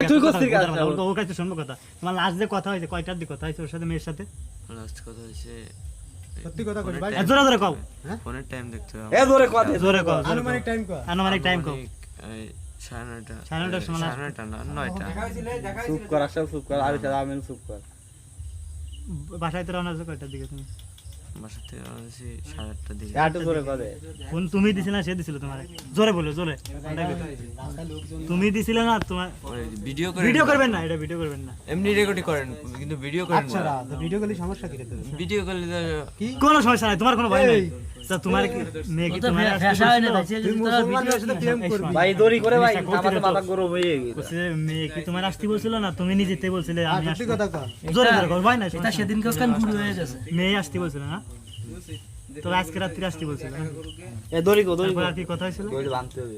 তুই করছিস কাজ ওর কাছে শুনবো কথা। তোমার লাস্ট যে কথা হয়েছে কয়টার দিকে কথা হয়েছে ওর সাথে, মেয়ের সাথে? লাস্ট কথা হইছে সত্যি কথা কই ভাই, জোরে জোরে কও, ফোনের টাইম দেখতে হবে এ জোরে কর জোরে কও, আনুমানিক টাইম কো। আনুমানিক টাইম কও। 9:30 সময় last। 9:30 না 9টা চুপ কর আসল চুপ কর আর এটা আমিন চুপ কর বাসায় তো রওনা হয়েছে কয়টার দিকে তুমি? বাসা থেকে আসছি 8:30টার দিকে। একটু জোরে কর ফোন তুমি দিছিলে না সে দিছিল তোমারে? জোরে বলো, জোরে। তুমি দিছিলে না তোমার? ভিডিও করে ভিডিও করবেন না, এটা ভিডিও করবেন না। এমনি রেকর্ডিং করেন কিন্তু ভিডিও করেন আচ্ছা না। তো ভিডিও কলি সমস্যা কি রে তোর? ভিডিও করলে তো কোনো সমস্যা নাই, তোমার কোনো ভয় নাই। তা তোমার কি মেয়ে কি তোমার তুই মুসলমানের সাথে প্রেম করবি? ভাই দড়ি করে ভাই আমাদের মাথা গরম হয়ে গেছে মেয়ে কি তোমার আসতে বলছিল না? তুমি নিজেতে বলছিলে আমি সত্যি আসবো। কথা কো। জোরে জোরে কর, ভয় নাই। এটা সেদিনকে ওখান ঘুরে হয়ে গেছে। মেয়ে আসতে বলছিল না? তো আজকে রাত্রি আসতে বলছিল না? এ দড়ি কো দড়ি তারপর আর কি কথা হয়েছিল? দড়ি বাঁধতে হবে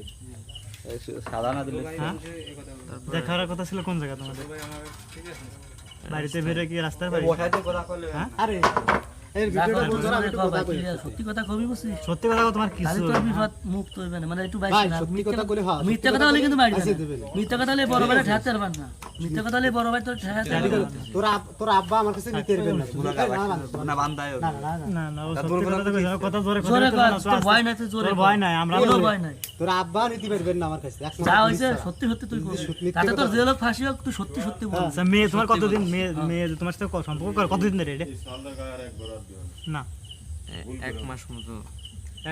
সাদা না দিলে হ্যাঁ, দেখার কথা ছিল কোন জায়গা তোমাদের? বাড়িতে বেরোয় কি রাস্তার বাড়ি? বসাইতে কথা কইলে হ্যাঁ, আরে এর ভিডিওটা বল ধর, আমি একটু কথা কই। সত্যি কথা কবি বুঝছিস? সত্যি কথা কও, তোমার কিছু তাহলে তোর বিপদ মুক্ত হইবে না, মানে একটু বাইক ভাই না। সত্যি কথা কইলে হ্যাঁ, মিথ্যা কথা হলে কিন্তু বাইরে আসে দেবে না। মিথ্যা কথা হলে বড় ভাই ঠেকাতে পারবেন না। মিথ্যা কথা হলে বড় ভাই তোর ঠেকাতে পারবে না। তোর আব্বা আমার কাছে নিতে পারবে না। না বান্ধায় না না না, না না, ও সত্যি কথা কইছে, কথা জোরে জোরে কথা কর, তোর ভয় নাই তো জোরে তোর কর। ভয় নাই, আমরা কোনো তো- ভয় নাই। তোর আব্বা নিতে পারবেন না আমার কাছে। যা হইছে সত্যি সত্যি তুই কর। তাতে তোর জেল হোক ফাঁসি হোক তুই সত্যি সত্যি বল। আচ্ছা, মেয়ে তোমার কতদিন, মেয়ে তোমার সাথে সম্পর্ক করে কতদিন ধরে এটা? না, 1 মাস মতো।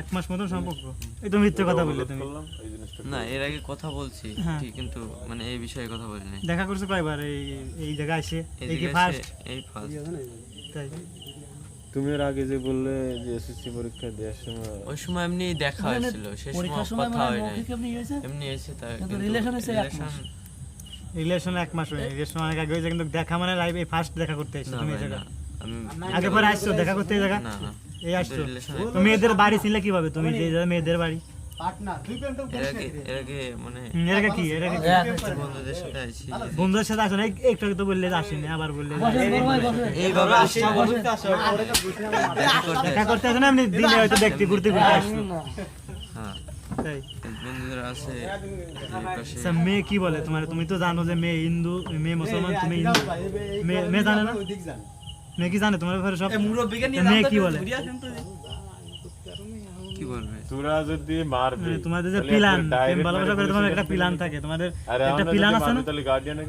1 মাস মতন সম্পর্ক। এই তো মিথ্যে কথা বললে তুমি। না এর আগে কথা বলছি হ্যাঁ। ঠিক, কিন্তু মানে এই বিষয়ে কথা বলি নাই। দেখা করছো কয়বার এই এই জায়গায় এসে? এই এই কি জায়গায় ফার্স্ট? এসে এই ফার্স্ট। তাই তুমি এর আগে যে বললে যে এসএসসি পরীক্ষা দেওয়ার সময় ওই সময় এমনি দেখা হয়েছিল, সেই সময় পরীক্ষার সময় কথা মানে হয় নাই। মৌখিক এমনি হয়েছে। এমনি এসে তার কিন্তু relation হয়েছে 1 মাস। রিলেশন 1 মাস হয়ে রিলেশন অনেক আগে হয়েছে, কিন্তু দেখা মানে লাইভ এই ফার্স্ট দেখা করতে এসেছো না তুমি এই ভাই, জায়গা? না, আমি আগে পরে আসছো দেখা করতে এই জায়গা? না না এই আসছো relation তুমি? মেয়েদের বাড়ি ছিল কিভাবে তুমি, যে জায়গায় মেয়েদের বাড়ি? পার্টনার তুই প্রেম এর আগে মানে এর কি এর কি বন্ধুদের সাথে আইছি। বন্ধুদের সাথে আসো না? একটু আগে তো বললে যে আসেনি, আবার বললে যে বসে বড় ভাই বসে। এইভাবে আসছি দেখা করতে। দেখা করতে আসো না, এমনি দিনে হয়তো দেখতে ঘুরতে ঘুরতে আসছো। হ্যাঁ তাই? বন্ধুরা আছে এই পাশে। আচ্ছা, মেয়ে কি বলে তোমার? তুমি তো জানো যে মেয়ে হিন্দু, মেয়ে মুসলমান, তুমি হিন্দু। মেয়ে জানে না? ওই দিক জান। মেয়ে কি জানে তোমার ব্যাপারে সব? মুরব্বিকে মেয়ে কি বলে? কি বলবে? তোরা যদি মারবে তোমাদের যে তাহলে প্ল্যান, একবার direct প্রেম ভালোবাসা করে মেরে তোমার পুলিশের একটা কাছে প্ল্যান দিবে। থাকে, তোমাদের আরে একটা আমরা প্ল্যান যদি আছে না? মারবে তাহলে গার্ডিয়ানের